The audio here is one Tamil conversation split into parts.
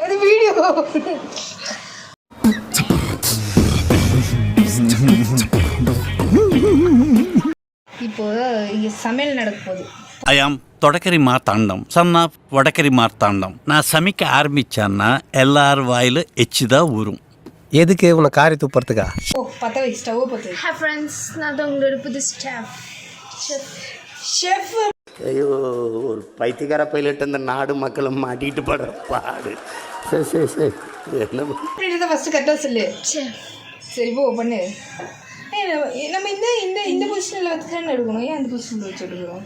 அது வீடியோ. இப்போ இங்கே சமையல் நடக்க போகுது. ஐயாம் தொடக்கரி மார்த்தாண்டம் சன்னா வடக்கரி மார்த்தாண்டம். நான் சமைக்க ஆரம்பிச்சேன்னா எல்லாரும் வாயில எச்சுதான் ஊறும். எதுக்கு உன்னை காரி துப்புறதுக்கா? ஓ பற்ற வை, ஸ்டவ் பற்ற. ஹாய் ஃப்ரெண்ட்ஸ், நான் தான் உங்களோட புது ஷெஃப். ஐயோ, ஒரு பைத்தியக்கார பைலட் அந்த நாடு மக்களும் மாட்டிட்டு படுற பாடு. சரி சரி சரி, என்ன ஃபஸ்ட்டு கரெக்டாக சொல்லு. ஷெஃப் சரி போ பண்ணு. நம்ம இந்த இந்த இந்த பொசிஷனில் வச்சு தானே எடுக்கணும். ஏன் அந்த பொசிஷனில் வச்சு எடுக்கிறோம்?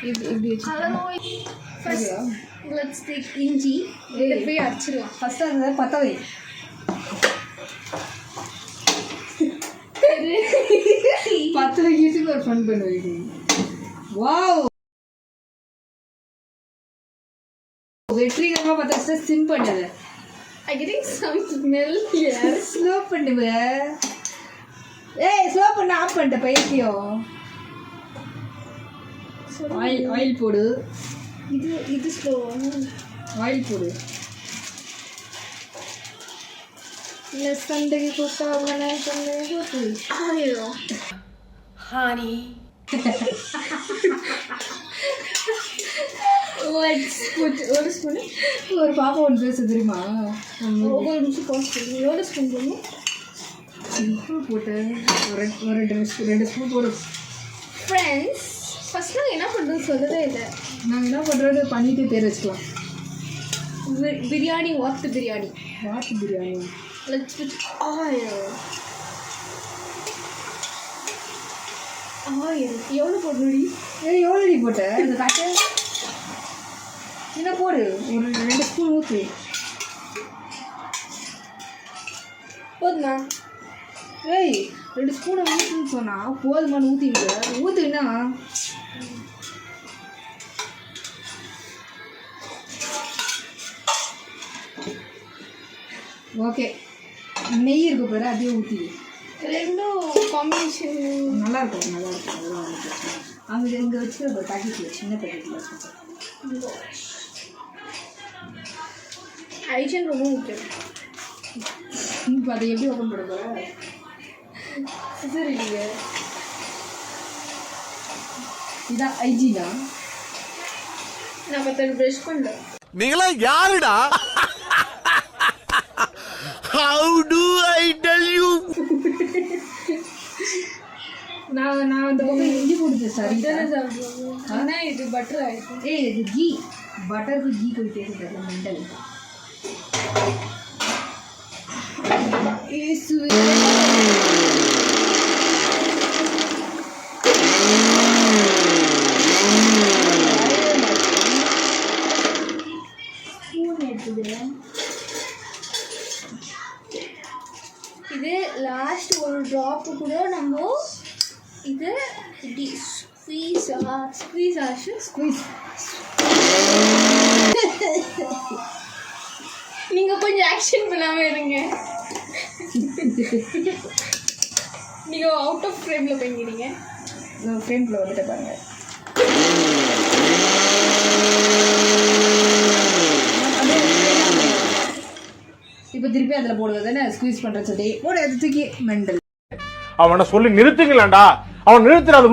இப்படி வச்சு ஃபர்ஸ்ட் லெட்ஸ் டேக் இஞ்சி. இதை போய் அரைச்சிடலாம். ஃபஸ்ட்டு அதை பற்ற வை. பற்ற வைக்கிறதுக்கு ஒரு ஃபன் பண்ண வைக்கணும். வாவ், வெற்றிகரமாக பற்ற வச்சுட்டா சிம் பண்ணது. I getting some smell here. Slow பண்ணுவேன். ஏய் ஸ்லோ பண்ண ஆஃப் பண்ணிட்ட பைத்தியம். ஆயில் போடு. இது ஸ்லோ. ஆயில் போடு. இல்லை சண்டைக்கு கூட்டாங்க சண்டைக்கு கூட்டு. ஆயிரோ ஹானி ஒரு ஸ்பூன். ஒரு பாப்பா ஒன்று பேச தெரியுமா? ஒரு நிமிஷம் போட்டு எவ்வளோ ஸ்பூன் போடணும்? சிம்பிள் போட்டு ஒரு ரெண்டு ஸ்பூன் போடு. ஃப்ரெண்ட்ஸ், ஃபர்ஸ்ட் நாங்கள் என்ன பண்ணுறோம் சொல்லவே இல்லை. நாங்கள் என்ன பண்ணுறது பண்ணிட்டு பேர் வச்சுக்கலாம். பிரியாணி வாத்து பிரியாணி. வாத்து பிரியாணி. Let's put oil. எவ்வளோ போடணுடி? எவ்வளோ நீ போட்ட அந்த காட்டு? என்ன போடு, ஒரு 2 ஸ்பூன் ஊற்று. போதுமா? ஏய் 2 ஸ்பூனை ஊற்றுன்னு சொன்னால் போதுமானு ஊற்றிட்டு ஊற்றுன்னா ஓகே. நெய் இருக்க பேர் அதே ஊற்றிடு. ரெண்டும் காம்பினேஷன் நல்லாயிருக்கும் நல்லாயிருக்கும். அதெல்லாம் ஒன்றும் பிரச்சனை. அவங்க இங்கே வச்சு ஒரு பேக்கெட்டில் சின்ன பேக்கெட்டில் வச்சுருக்கோம். ஹைஜன் ரொம்ப முக்கியம். இப்போ அதை எப்படி ஓப்பன் பண்ண போகிற? சரி, இதான் ஐஜினா? நான் பத்தோடு ப்ரஷ் பண்ணல. நீங்களா யாருடா? How do I tell you? நான் அந்த பக்கம் இஞ்சி போடுது சார். இதானே சாப்பிடுவோம். ஆனால் இது பட்டர் ஆகிடும். ஏய் இது கீ. பட்டருக்கு கீ कोई टेस्ट है मेंटल. इस இது லாஸ்ட் ஒரு ட்ராப்பு கூட நம்ம இது இப்படி ஸ்குவீஸ் ஆச்சு. நீங்கள் கொஞ்சம் ஆக்ஷன் பண்ணாமல் இருங்க. நீங்கள் அவுட் ஆஃப் ஃப்ரேமில் பண்ணிக்கிறீங்க. ஃப்ரேமில் வந்துட்டு பாருங்க. இப்போ திருப்பி அதில் போடுவது தானே ஸ்குவீஸ் பண்ணுற சொல்லி போட தூக்கி மெண்டல். அவனை சொல்லி நிறுத்துங்களேன்டா. அவன் நிறுத்துறாது.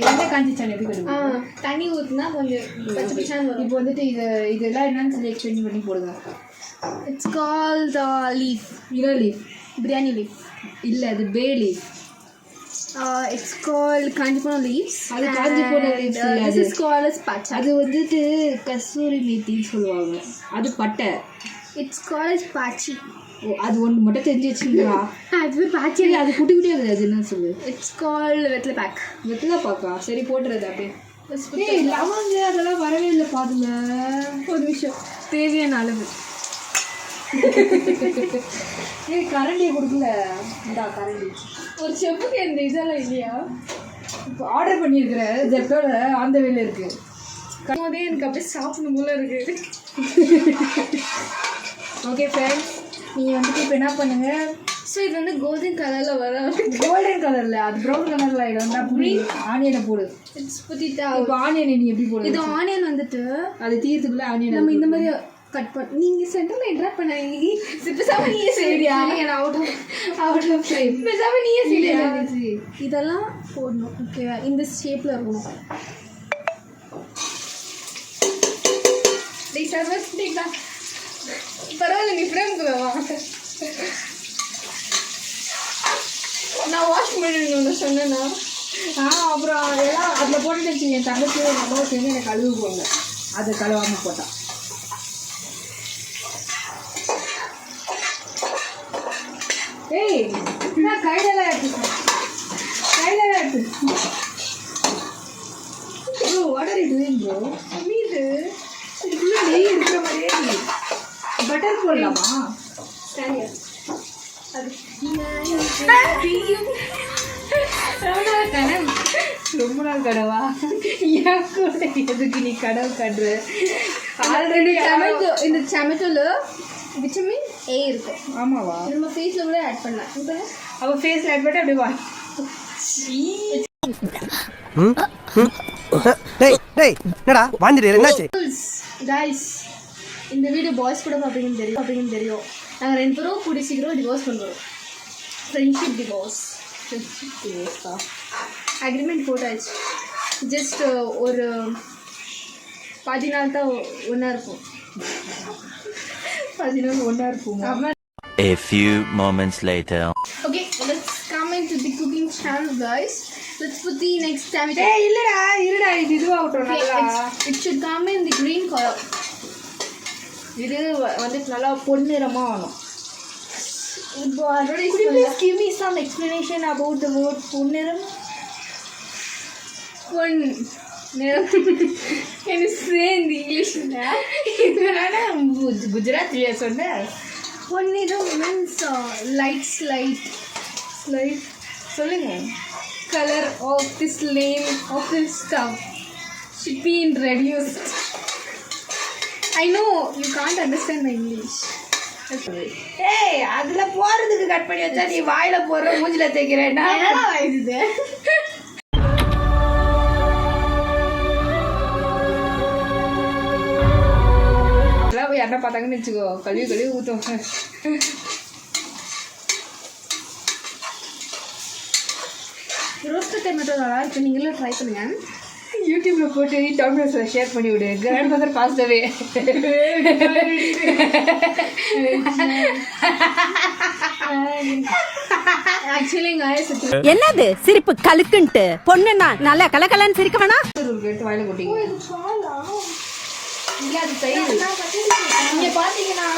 என்ன காஞ்சிச்சான் எப்படி கொடுங்க? தண்ணி ஊற்றினா கொஞ்சம் பச்சை பச்சான்னு வரும். இப்போ வந்துட்டு இதெல்லாம் என்னன்னு சொல்லி எக்ஸ்பிளைன் பண்ணி போடுங்க. It's called leaf. Hero leaf. Biryani leaf இல்லை, அது பே leaf. It's called Kanchipuram leaves. அது காஞ்சிபுரம் லீவ்ஸ் இல்லை, திஸ் இஸ் கால்ட் அஸ் பச்சை. அது வந்துட்டு கஸ்தூரி மேத்தின்னு சொல்லுவாங்க. அது பட்டை. It's called பாச்சி. ஓ, அது ஒன்று மட்டும் தெரிஞ்சு வச்சுங்களா? அது பாச்சி. அது குட்டி குட்டியாக அது என்ன சொல்லு? இட்ஸ் கால்ட் வெத்தலை பேக். வெத்தலை பாக்கா? சரி போட்டுறது அப்படியே. ஏய் லவங்க அதெல்லாம் வரவே இல்லை பாதுங்க. ஒரு நிமிஷம், தேவையான அளவு. ஏய் கரண்டியை கொடுக்கல. இந்தா கரண்டி. ஒரு செப்புக்கு இந்த இதெல்லாம் இல்லையா? இப்போ ஆர்டர் பண்ணியிருக்கிற ஜெப்டோட ஆந்த வேலை இருக்குது. போதே எனக்கு அப்படியே சாப்பிடணும் போல இருக்குது. ஓகே ஃப்ரெண்ட்ஸ், நீங்கள் வந்துட்டு இப்போ என்ன பண்ணுங்கள், ஸோ இது வந்து கோல்டன் கலர்ல வர கோல்டன் கலர்ல அது ப்ரௌன் கலர்ல ஆயிடும். அப்படி ஆனியனை போடு. இட்ஸ் புதிதா. இப்போ ஆனியன் நீ எப்படி போடு? இது ஆனியன் வந்துட்டு அது தீர்த்துக்குள்ள ஆனியன் நம்ம இந்த மாதிரி கட் பண்ண நீங்க சென்டர்ல இன்டராக்ட் பண்ணாங்க. பேசாம நீயே சரியா நான் அவுட் ஆஃப் ஃப்ரேம். பேசாம நீயே சரியா. இதெல்லாம் போடணும். ஓகேவா? இந்த ஷேப்ல இருக்கணும். டேய் சர்வஸ் டேக்டா. பரவாயில்ல நீ ஃப்ரேம்க்கு வா. நான் வாஷ் பண்ணணும்னு சொன்னேன்னா அப்புறம் எல்லாம் அதில் போட்டுட்டு வச்சுங்க. என் தங்கச்சி அம்மாவை சேர்ந்து எனக்கு கழுவு போங்க. அதை கழுவாமல் போட்டான். ஏய் நான் கையிலலாம் எடுத்துக்கேன். கையிலலாம் எடுத்து. Bro what are you doing bro? மீது இதுக்குள்ளே நெய் இருக்கிற மாதிரியே நீ பட்டர் போடலாமா? சரியா அது ரொம்ப நாள் கடவா? ஏன் கூட எதுக்கு நீ கடவு கட்டுற? ஆல்ரெடி இந்த டொமேட்டோல விட்டமின் ஏ இருக்கும். ஆமாவா? நம்ம ஃபேஸில் கூட ஆட் பண்ணலாம். இப்போ அவள் ஃபேஸில் ஆட் பண்ணி அப்படியே வா. டேய் டேய் என்னடா வாந்திடு என்னாச்சு? கைஸ் இந்த வீடியோ பாய்ஸ் கூட பார்ப்பீங்கன்னு தெரியும். நாங்கள் 2 பேரும் கூடி சீக்கிரம் டிவோர்ஸ் பண்ணுறோம். ஃப்ரெண்ட்ஷிப் டிவோர்ஸ் தான் அக்ரிமெண்ட் போட்டாச்சு. ஜஸ்ட் ஒரு 10 நாள் தான் ஒன்றா இருக்கும். 10 நாள் ஒன்றா இருப்போம். A few moments later. Okay, let's come into the cooking channel, guys. Let's put the next tomato. ஏய் இல்லடா இருடா இது இதுவாகட்டும் நல்லா. It should come in the green color. இது வந்து நல்லா பொன்னிறமாக ஆகணும். Could you please give me some explanation about the word பொன்னிறம்? பொன்னிறம். Can you say in the English? குஜராத்ல சொன்னேன். பொன்னிறம் means light சொல்லுங்க. color of this lane of this stuff should be in reduced. I know you can't understand my English. ஏய் அதுல போறதுக்கு கட் பண்ணி வச்சா நீ வாயில போற மூஞ்சில தேய்க்கிறேன்னா என்னடா இது? எல்லாம் போய் யாரா பார்த்தாங்கன்னு வச்சுக்கோ கழுவி ஊற்றும். ரோஸ்ட் டொமேட்டோ நல்லா இருக்கு. நீங்களும் ட்ரை பண்ணுங்க. யூடியூப்ல போட்டு டவுன்லோட்ஸில் ஷேர் பண்ணி விடு. கிராண்ட் மதர் பாஸ்டவே. ஆக்சுவலி guys என்னது சிரிப்பு கலுக்குன்ட்டு பொண்ணுன்னா நல்லா கலகலன்னு சிரிக்க வேணாம். எடுத்து வாயில கொட்டிங்க. இல்ல அது தயிர். நீங்க பாத்தீங்கன்னா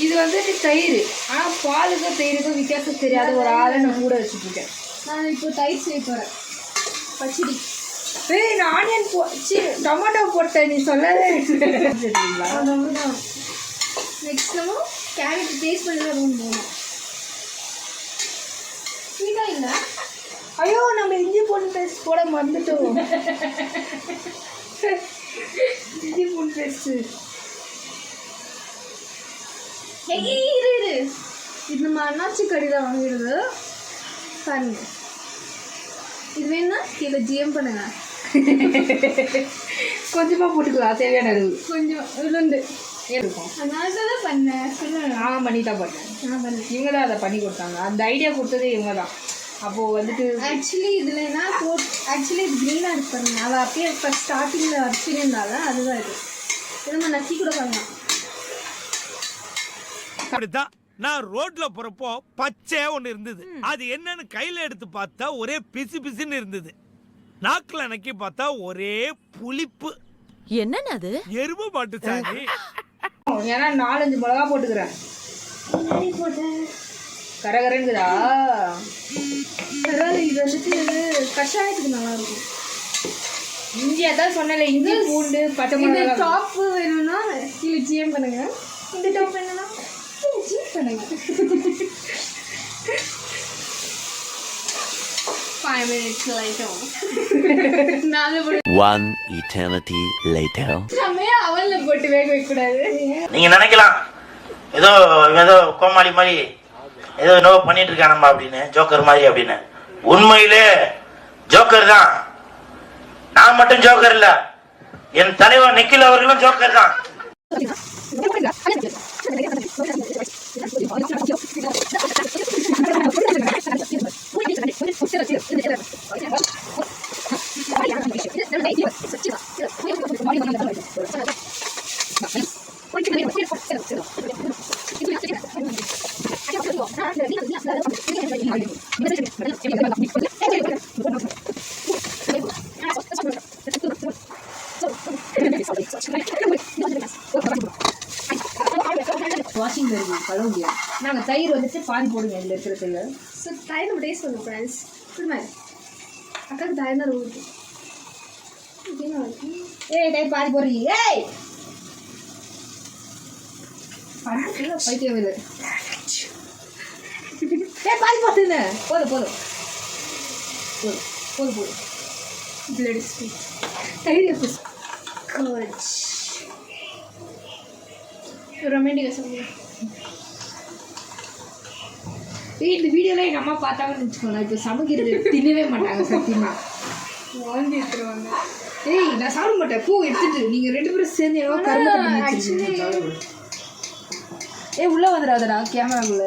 இது வந்துட்டு தயிர். ஆனா பாலுக்கும் தயிருக்கும் வித்தியாசம் தெரியாத ஒரு ஆளை நான் கூட வச்சுட்டு இருக்கேன். நான் இப்போ தயிர் செய்ய போறேன். பச்சடி. ஏய் நான் ஆனியன் டொமேட்டோ போட்டேன் நீ சொல்லவே அவ்வளவுதான். நெக்ஸ்ட் நம்ம கேரட் டேஸ்ட் பண்ணி தான் போகணும். ஸ்வீட்டா இல்லை? ஐயோ நம்ம இஞ்சி பூண்டு பேஸ்ட் போட மறந்துட்டோம். இஞ்சி பூண்டு பேஸ்ட். இரு இது நம்ம அண்ணாச்சி கடையில் வாங்கிடுது பாருங்க. இது வேணும்னா கீழே ஜிஎம் பண்ணுங்க. கொஞ்சமாக போட்டுக்கலாம் தேவையான அளவு. கொஞ்சம் விழுந்து இருக்கும். நான் தான் பண்ணேன். சொல்லுங்க. நான் பண்ணி தான் பண்ணேன். நான் பண்ணேன். இவங்க தான் அதை பண்ணி கொடுத்தாங்க. அந்த ஐடியா கொடுத்ததே இவங்க தான். அப்போது வந்துட்டு ஆக்சுவலி இதில் என்ன ஆக்சுவலி இது க்ரீனாக இருக்கு பாருங்க. அவள் அப்பயே ஃபஸ்ட் ஸ்டார்டிங்கில் வச்சுருந்தால அதுதான் இது. இது நம்ம நக்கி கூட பண்ணலாம். அப்படித்தான் நான் ரோட்ல போறப்போ பச்சை ஒண்ணு இருந்தது. அது என்னன்னு கையில எடுத்து பார்த்தா ஒரே பிசு பிசுன்னு இருந்தது. நாக்குல நக்கி பார்த்தா ஒரே புளிப்பு. என்னன்னு அது? எருமை மாட்டு சாணி. ஏன்னா 4-5 மிளகா போட்டுக்கிறேன். போட்டேன் கரகரங்குதா? பரவாயில்ல. இது வந்துட்டு கஷாயத்துக்கு நல்லா இருக்கும். இஞ்சியா தான் சொன்னல. இஞ்சி பூண்டு பச்சை இந்த மிளகா. டாப்பு வேணும்னா கீழே ஜிஎம் பண்ணுங்க. இந்த டாப் வேணும்னா கீழே ஜிஎம் பண்ணுங்க. 5 minutes later. One eternity later. நம்ம அவல்ல போட்டு வேக வைக்க கூடாது. நீங்க நினைக்கலாம் ஏதோ கோமாளி மாதிரி ஏதோ என்னவோ பண்ணிட்டு இருக்கானம்மா அப்படின்னு, ஜோக்கர் மாதிரி அப்படின்னு. உண்மையிலே ஜோக்கர் தான். நான் மட்டும் ஜோக்கர் இல்ல, என் தலைவர் நிக்கில் அவர்களும் ஜோக்கர் தான். வாஷிங் தருவி கழுவ முடியாது. நாங்கள் தயிர் வந்துட்டு பாதி போடுங்க இதில் இருக்கிறதுல. ஸோ தயிர் நம்ம டேஸ்ட் பண்ணுவோம் ஃப்ரெண்ட்ஸ். மாதிரி அக்காவுக்கு தயிர் தான் ஊருக்கு. ஏய் தயிர் பாதி போடுறீங்க. ஏய் பைத்தியம் இது. ஏய் பாதி போட்டுங்க. போதும் போதும் போதும் போதும் போதும். பிளட் ஸ்வீட் தயிர் எப்படி கோச் ரொமான்டிக்காக சொல்லுங்க. இந்த வீடியோவில் எங்கள் அம்மா பார்த்தாங்கன்னு வச்சுக்கோங்க, இப்போ சமைக்கிறது தின்னவே மாட்டாங்க சத்தியமாக. வாங்கி எடுத்துருவாங்க. ஏய் நான் சாப்பிட மாட்டேன். பூ எடுத்துட்டு நீங்கள் 2 பேரும் சேர்ந்து எவ்வளோ கரும்பு ஆக்சுவலி. ஏய் உள்ளே வந்துடாதடா கேமராக்குள்ள,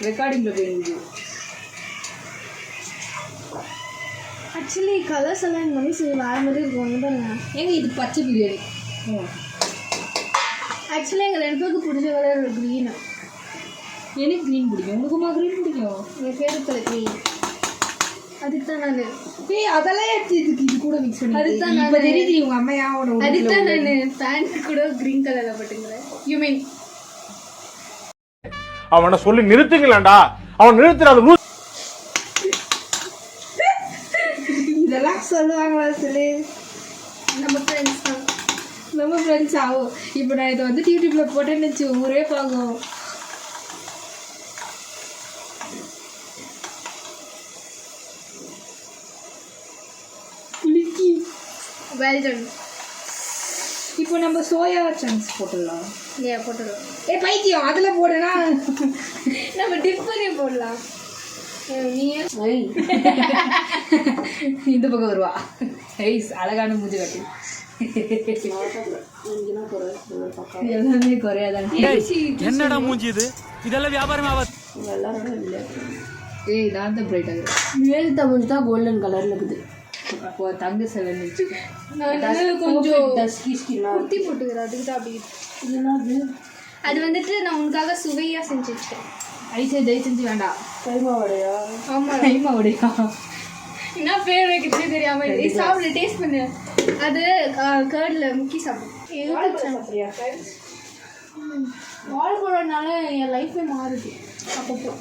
ரெக்கார்டிங்கில் போயிருந்து. ஆக்சுவலி கலர்ஸ் எல்லாம் எங்கள் மம்மி சரி வேறு மாதிரி இருக்கும் பாருங்க. ஏங்க இது பச்சை பிரியாணி. ஆக்சுவலி எங்கள் 2 பேருக்கு பிடிச்ச கலர் க்ரீனு. எனக்கு க்ரீன் பிடிக்கும். உங்களுக்குமா க்ரீன் பிடிக்கும்? எங்கள் ஃபேவரட் க்ரீன். அதுக்கு தான் நான் ஏய் அதெல்லாம் எடுத்து இது கூட மிக்ஸ் பண்ணி. அதுக்கு தான் இப்போ தெரியுது உங்கள் அம்மா யாவோட. அதுக்கு தான் நான் பேண்ட் கூட க்ரீன் கலரில் போட்டுங்கிறேன். யூ மீன் அவனை சொல்லி நிறுத்துங்களேன்டா. அவன் நிறுத்துறாது. இதெல்லாம் சொல்லுவாங்களா சொல்லி? நம்ம ஃப்ரெண்ட்ஸ் தான். நம்ம ஃப்ரெண்ட்ஸ் ஆகும். இப்போ நான் இதை வந்து யூடியூப்பில் போட்டேன்னு வச்சு ஊரே பார்க்கும். Well done. இப்போ நம்ம சோயா சங்க்ஸ் போட்டுடலாம். போட்டுடலாம். ஏ பைத்தியம் அதில் போடுனா நம்ம டிப் பண்ணி போடலாம். நீ இந்த பக்கம் வருவா. ஐஸ் அழகான மூஞ்சி காட்டி. எல்லாமே குறையாதான். என்னடா மூஞ்சி இது? இதெல்லாம் வியாபாரம் ஆகாது. ஏய் நான் தான் பிரைட் ஆகுறேன். மேல் தமிழ் தான் கோல்டன் கலர்ல இருக்குது. அப்போ தங்க செவன் நான் கொஞ்சம் குர்த்தி போட்டுக்கிறேன். அதுக்கு தான் அப்படி. அது வந்துட்டு நான் உனக்காக சுவையாக செஞ்சு வச்சுட்டேன். ஐசே தயவு செஞ்சு வேண்டாம். கைமா வடையா? ஆமாம் கைமா உடையா? என்ன பேர் வைக்கிறதே தெரியாமல் சாப்பிடு. டேஸ்ட் பண்ணு. அது கேர்டில் முக்கி சாப்பிடு. வாழைப்பழம்னால என் லைஃபே மாறுது அப்பப்போ.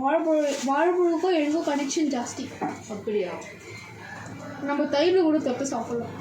வாழைப்பழக்கும் எனக்கும் கனெக்ஷன் ஜாஸ்தி. அப்படியா? நம்ம தயிரில் கூட தொட்டு சாப்பிடலாம்.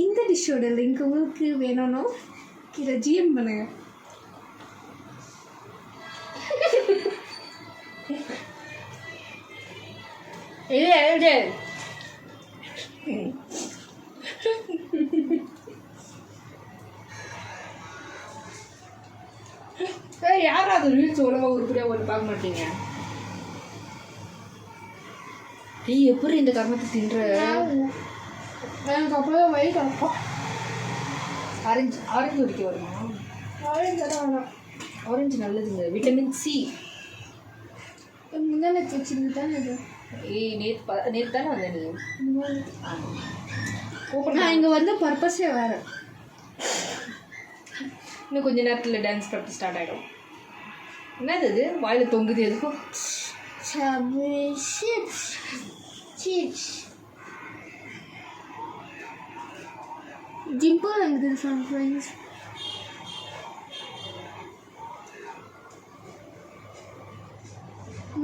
இந்த டிஷ்ஷோட லிங்க் உங்களுக்கு வேணும்னா இதை ஜிஎம் பண்ணுங்க. யாராவது ரீல்ஸ் உலக உருப்படியாக ஒன்று பார்க்க மாட்டீங்க. நீ எப்படி இந்த கர்மத்தை தின்ற? எனக்கு அப்புறம் வயிறு கலப்பா. ஆரஞ்சு குடிக்க வருமா? ஆரஞ்சு தான் வேணாம். ஆரஞ்சு நல்லதுங்க, விட்டமின் சி. முந்தானே வச்சுருந்து தானே இது. ஏய் நேற்று தானே வந்தேன் நீ. நான் இங்கே வந்து பர்பஸே வேறு. இன்னும் கொஞ்ச நேரத்தில் டான்ஸ் ப்ராக்டிஸ் ஸ்டார்ட் ஆகிடும். என்னது இது வாயில் தொங்குது எதுக்கும்? ஜிம்போ இருக்குது ஃப்ரெண்ட்ஸ்.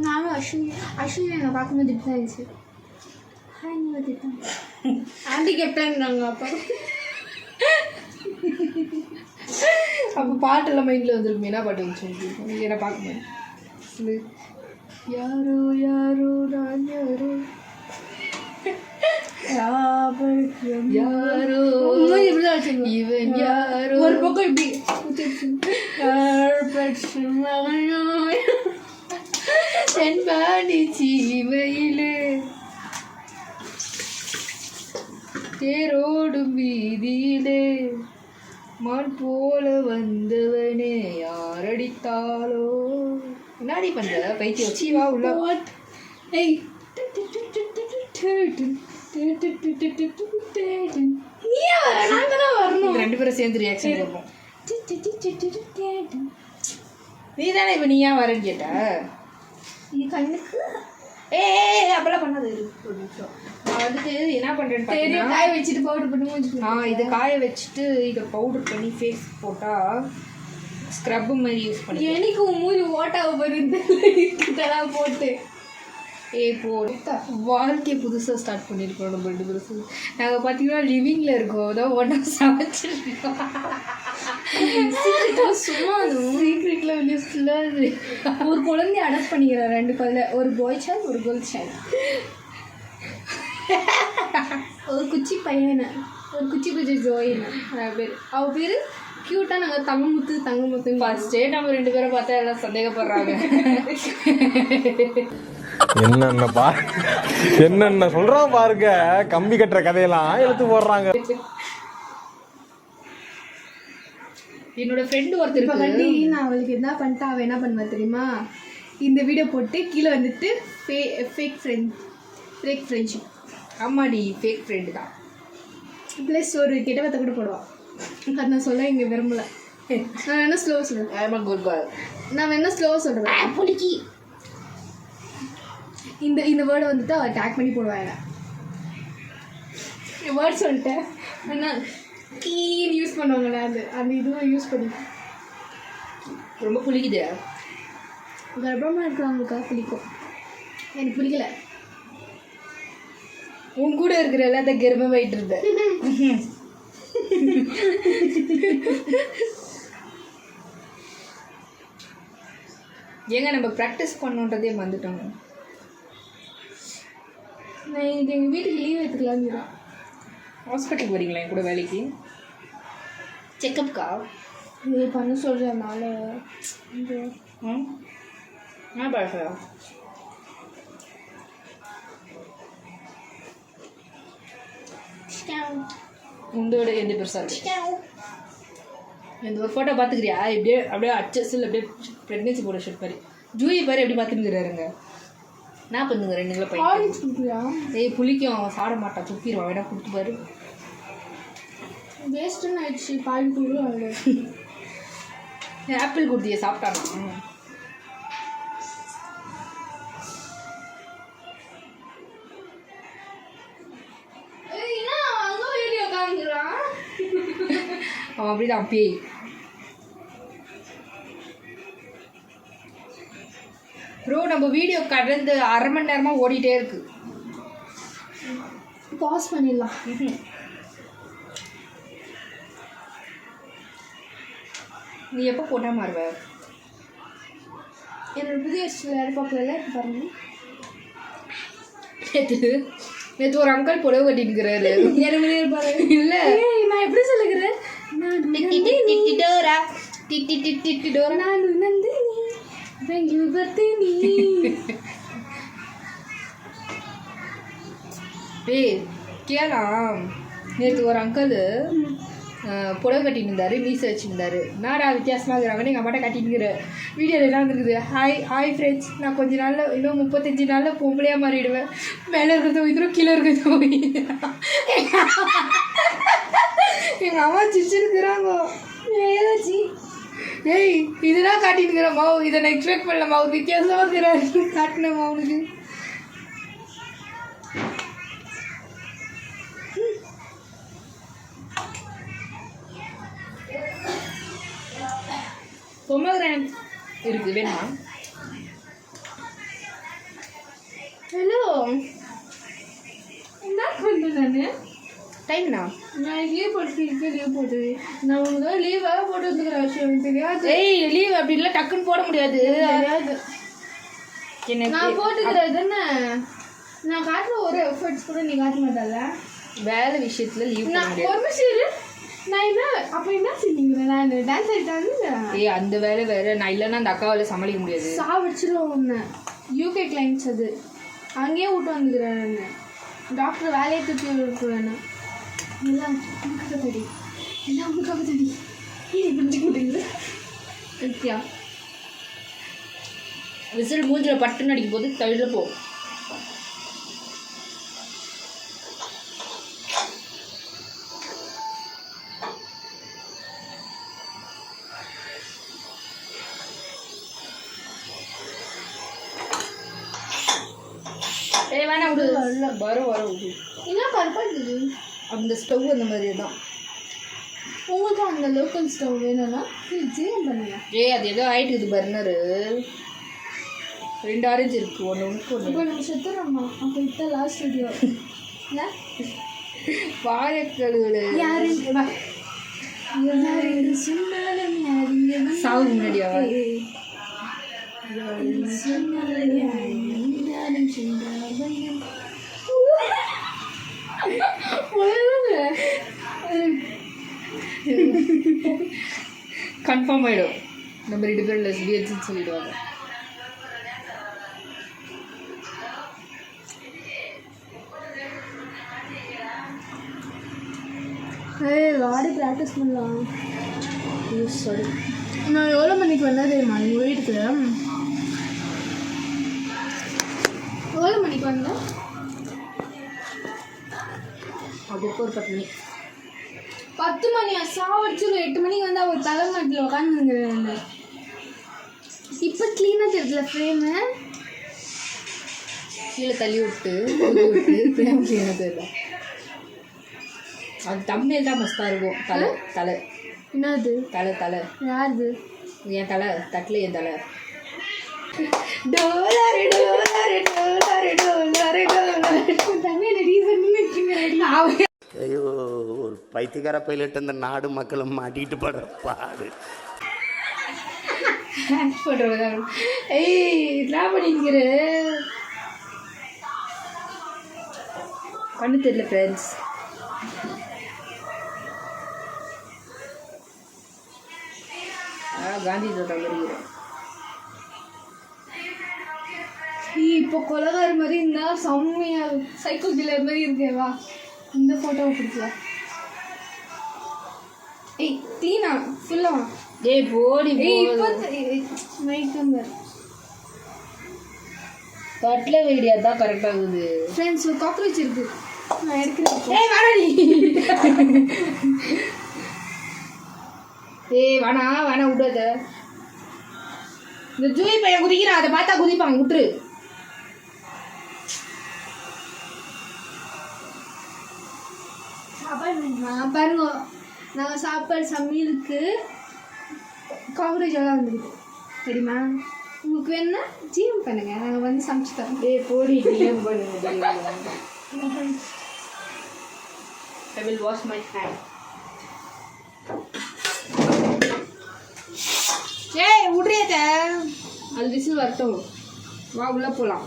நானும் அஸ்வினி நாங்கள் பார்க்கும்போது இப்படி தான் இருந்துச்சு. ஹாய் நீ திட்டம் ஆண்டி கேப்டன்றாங்க. அப்போ பாட்டெல்லாம் மைண்டில் வந்துருக்குமே. என்ன பாட்டு வந்துச்சு நீங்கள் என்ன பார்க்க சொல்லு. யாரோ யாரோ நான் யாரோ யாரோ இப்படிதான் வச்சுருக்கோம். இவன் யாரோ ஒரு பக்கம் இப்படி தென்பாடி சீமையிலே தேரோடும் வீதியிலே மான் போல வந்தவனே யாரடித்தாலோ. என்னடி பண்ற பைத்தியம் வச்சு வா உள்ள. ஏய் நீயே வர, நாங்கள் தான் வரணும். ரெண்டு பேரும் சேர்ந்து ரியாக்ஷன் கொடுப்போம். நீ தானே இப்போ நீ ஏன் வரேன்னு கேட்ட? இது கண்ணுக்கு அப்பெல்லாம் பண்ணாது. ஒரு நிமிஷம் நான் வந்துட்டு என்ன பண்ணுறேன்னு தெரியும். பார்த்தீங்கன்னா, காய வச்சுட்டு பவுடர் பண்ணி முடிச்சுக்கலாம். நான் இதை காய வச்சுட்டு இதை பவுடர் பண்ணி ஃபேஸ் போட்டால் ஸ்க்ரப்பு மாதிரி யூஸ் பண்ணி எனக்கு உன் மூஞ்சி ஓட்டாக போகிறது இதெல்லாம் போட்டு வாழ்க்கையை புதுசாக ஸ்டார்ட் பண்ணியிருக்கோம் நம்ம ரெண்டு பேரும். நாங்கள் பார்த்தீங்கன்னா லிவிங்கில் இருக்கோம், அதான் ஒன்றா சமைச்சிருக்கோம். சும்மா சீக்ரெட்டில் வெளியே சொல்லாது. ஒரு குழந்தைய அடாப்ட் பண்ணிக்கிறேன். 2 குழந்தை, ஒரு பாய் சைல்டு ஒரு கேர்ள் சைல்டு. ஒரு குச்சி பையனை, ஒரு குச்சி குச்சி ஜோயின்னு பேர். அவள் பேர் க்யூட்டாக. நாங்கள் தங்கமுத்து ஃபஸ்ட்டே நம்ம 2 பேரை பார்த்தா எல்லாம் சந்தேகப்படுறாங்க. என்னென்ன சொல்றான் பாருங்க. கம்பி கட்டுற கதையெல்லாம் எடுத்து போடுறாங்க. என்னோட ஃப்ரெண்டு ஒருத்தர் இப்போ கண்டி நான் அவளுக்கு என்ன பண்ணிட்டா, அவள் என்ன பண்ணுவா தெரியுமா? இந்த வீடியோ போட்டு கீழே வந்துட்டு ஃபேக் ஃப்ரெண்ட்ஷிப். ஆமாடி ஃபேக் ஃப்ரெண்டு தான். ப்ளஸ் ஒரு கெட்ட வார்த்தை கூட போடுவாள். அது நான் சொல்ல இங்கே விரும்பலை. நான் வேணா ஸ்லோவாக சொல்கிறேன். I am good girl. நான் வேணா ஸ்லோவாக சொல்கிறேன். பொலிக்கி இந்த வேர்டை வந்துட்டு அவள் டேக் பண்ணி போடுவாங்க. வேர்ட் சொல்லிட்டேன் ஆனால் கீன்னு யூஸ் பண்ணுவாங்களே, அந்த இதுவும் யூஸ் பண்ணி ரொம்ப புளிக்குது. கர்ப்பமாக இருக்கிறவங்களுக்காக பிடிக்கும். எனக்கு பிடிக்கல. உன் கூட இருக்கிற எல்லாத்த கர்ப்பமாயிட்டு இருந்த. ஏங்க நம்ம ப்ராக்டிஸ் பண்ணுன்றதே வந்துட்டோங்க. நான் இன்னைக்கு எங்கள் வீட்டுக்கு லீவ் எடுத்துக்கலான்னு. ஹாஸ்பிட்டலுக்கு வரீங்களா என் கூட வேலைக்கு? செக்கப்க்கா? நீ பண்ண சொல்கிறதுனால என்ன பாஷா? உங்களோட எந்த பெருசாக இருக்கு? இந்த ஒரு ஃபோட்டோ பார்த்துக்கிறியா? இப்படியே அப்படியே அச்சஸில் அப்படியே ப்ரெக்னென்சி போட ஷூட் மாதிரி ஜூயி பாரு எப்படி பார்த்துக்கிறாருங்க. என்ன பண்ணுங்க 2 கிலோ பையன். ஆரஞ்சு கொடுக்குறியா? ஏய் புளிக்கும், அவன் சாப்பிட மாட்டான், துப்பிடுவான். வேணா கொடுத்து பாரு. வேஸ்ட்டுன்னு ஆயிடுச்சு. பால் கொடுக்குறோம். ஆப்பிள் கொடுத்தியே சாப்பிட்டானா? அவன் அப்படிதான் பேய். ப்ரோ நம்ம வீடியோ கடந்து 1/2 மணி நேரமாக ஓடிட்டே இருக்கு. பாஸ் பண்ணிடலாம். நீ எப்போ போட்டால் மாறுவ? என்னோட புதிய பார்க்கல பாருங்க. நேற்று ஒரு அங்கிள் புடவை கட்டிட்டுக்கிறாரு. இல்லை நான் எப்படி சொல்லுகிறேன்? நான் நந்தினி பெங்களூர் பத்தினி. ஏய் கேளாம். நேற்று ஒரு அங்கிள் புடவை கட்டிட்டு இருந்தாரு, மீசை வச்சுருந்தாரு. நாடா வித்தியாசமாக இருக்கிறாங்கன்னு எங்கள் அம்மாட்ட கட்டிட்டுங்கிற வீடியோவில் என்ன இருக்குது? ஹாய் ஃப்ரெண்ட்ஸ், நான் கொஞ்ச நாளில் இன்னும் 35 நாளில் பொம்பளையாக மாறிடுவேன். மேலே இருக்கிறது உயிரும் கீழே இருக்கிறது உயிர். எங்கள் அம்மா சிரிச்சிருக்கிறாங்க. ஏதாச்சு ஏய் இதெல்லாம் காட்டிட்டுங்கிறம்மா, இதை நான் எக்ஸ்பெக்ட் பண்ணலம்மா. ஒரு வித்தியாசமாக இருக்கிறாரு காட்டினம்மா அவனுக்கு. பொம்மகிராண்ட் இருக்குது வேணுமா? பண்ணேன் நான். டைம்னா நான் லீவ் போட்டு லீவ் போட்டு நான் உங்களுக்கு தான் லீவ் வேறு போட்டு வந்துக்கிற விஷயம் எனக்கு தெரியாது. ஏய் லீவ் அப்படின்லாம் டக்குன்னு போட முடியாது. தெரியாது. எனக்கு நான் போட்டுக்கிறது தானே. நான் காட்டுற ஒரு எஃபர்ட்ஸ் கூட நீ காட்ட மாட்டால. வேலை விஷயத்துல லீவ் போட நான் முடியாது. ஒரு நிமிஷம் நான் என்ன அப்போ என்ன செஞ்சீங்க? நான் டான்ஸ் ஆகிட்டாங்க. ஏய் அந்த வேலை வேற. நான் இல்லைன்னா அந்த அக்காவால் சமாளிக்க முடியாது. சாவடிச்சிடும் ஒன்று. யூகே கிளைண்ட்ஸ் அது அங்கேயே விட்டு வந்துக்கிறேன். நான் டாக்டர் வேலையை தூக்கி விட்டுருவேன். எல்லாம் உனக்காக தடி, எல்லாம் உனக்காக தடி. நீ புரிஞ்சுக்க மாட்டேங்குது நித்யா. விசில் மூஞ்சில் பட்டுன்னு அடிக்கும் போது தள்ளிட போ. ஏய் வேணா விடு. வரும் விடு. என்ன கருப்பாடுது அந்த ஸ்டவ் அந்த மாதிரி தான். உங்களுக்கு அந்த லோக்கல் ஸ்டவ் வேணும்னா ஜிஎம் பண்ணுங்க. ஏய் அது ஏதோ ஆயிட்டு இது பர்னரு 2 ஆரஞ்சு இருக்கு. ஒன்று இப்போ நம்ம செத்துறோம்மா. அப்போ இப்போ லாஸ்ட் வீடியோ இல்லை வாழைக்கழுவில் யாரு யாரு சொன்னாலும் யாரு சாவு முன்னாடியா? கன்ஃபார்ம் ஆகிடும். நம்ம 2 பேரும் லெஸ்பியன்ஸ்னு சொல்லிடுவாங்க. வாடி ப்ராக்டிஸ் பண்ணலாம். சாரி. நான் எவ்வளோ மணிக்கு வந்தா தெரியுமா எங்கள் வீட்டுக்கு? எவ்வளோ மணிக்கு வந்தேன்? அதுக்கு ஒரு 10 மணி. 10 மணியா? சாவடிச்சிடும். 8 மணிக்கு வந்து அவர் தலைமாட்டில் உட்காந்துருங்க. இப்போ க்ளீனாக தெரியல ஃப்ரேமு. கீழே தள்ளி விட்டு ஃப்ரேம் க்ளீனாக தெரியல. அது தம்மில் தான் மஸ்தாக இருக்கும். தலை என்னது தலை யாருது? என் தலை தட்டில் என் தலை. ஐயோ ஒரு பைத்தியக்கார பைலட் இந்த நாடு மக்களும் மாட்டிட்டு படுற பாடு. ஏய் என்ன பண்ணிக்கிற? கண்ணு தெரியல ஃப்ரெண்ட்ஸ். காந்தி தாத்தா வருகிறேன். இப்போ கொலகார மாதிரி இருந்தால் செம்மையா சைக்கோ கில்லர் மாதிரி இருக்கேவா. இந்த ஃபோட்டோவை பிடிக்கலாம். ஏய் க்ளீனா ஃபுல்லாக. ஏய் போடி. ஏய் இப்போ நைட் நம்பர் தட்டில் வீடியோ தான் கரெக்டாக இருக்குது. ஃப்ரெண்ட்ஸ் ஒரு காக்ரோச் இருக்குது. நான் எடுக்கிறேன். ஏய் வேணாடி. ஏய் வேணா விடாத. இந்த ஜூய் பையன் குதிக்கிறான். அதை பார்த்தா குதிப்பாங்க. விட்டுரு. பாருங்க நாங்கள் சாப்பாடு சமையலுக்கு காக்ரோச் எல்லாம் வந்துருக்கு தெரியுமா? உங்களுக்கு வேணும்னா ஜிஎம் பண்ணுங்க. நாங்கள் வந்து சமைச்சு தரோம். ஏய் போடி டிஎம் பண்ணுங்க. I will wash my hand. ஏய் விட்றியத. அது விசில் வரட்டும். வா உள்ளே போகலாம்.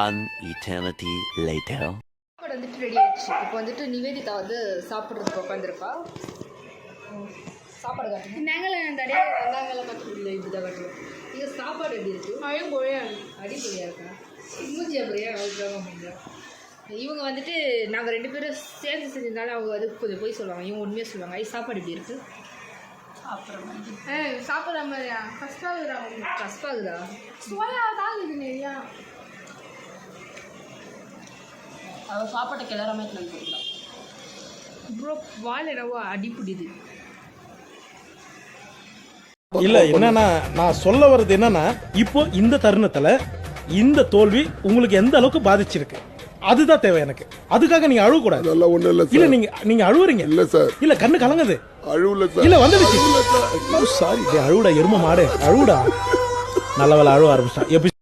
One eternity later. சாப்பாடு வந்துட்டு ரெடி ஆயிடுச்சு. இப்போ வந்துட்டு நிவேதிதா வந்து சாப்பிட்றதுக்கு உட்காந்துருப்பா. சாப்பாடு காட்டுங்க. நாங்கள் தடையா நாங்களாம் கற்றுக்கல. இப்படிதான் கட்டுவோம். இது சாப்பாடு எப்படி இருக்குது? அழையும் போயா அடிப்பொழியாக இருக்கா? மூஞ்சி அப்படியா? அவ்வளோ முடியும். இவங்க வந்துட்டு நாங்கள் 2 பேரும் சேர்ந்து செஞ்சதுனால அவங்க வந்து கொஞ்சம் போய் சொல்லுவாங்க. இவங்க உண்மையாக சொல்லுவாங்க. சாப்பாடு எப்படி இருக்குது? ஏய் சாப்பிட்ற மாதிரியா? கஷ்டாகுதா? கஷ்டாகுதா? சோயா தாங்குது நிறையா. அவள் சாப்பாட்டை கிளறாம நினைக்கிறா. ப்ரோ வால் என்னவோ அடிப்பிடிது. இல்ல என்னன்னா நான் சொல்ல வர்றது என்னன்னா இப்போ இந்த தருணத்துல இந்த தோல்வி உங்களுக்கு எந்த அளவுக்கு பாதிச்சிருக்கு அதுதான் தேவை எனக்கு. அதுக்காக நீங்க அழுவ கூடாது. அதெல்லாம் ஒண்ணும் இல்ல இல்ல சார். நீங்க அழுவுறீங்க. இல்ல சார். இல்ல கண்ணு கலங்குது. அழுவல சார். இல்ல வந்துடுச்சு. சாரி அழுவுடா எரும மாடு அழுவுடா. நல்ல வேலை அழுவ ஆரம்பிச்சிட்டான்.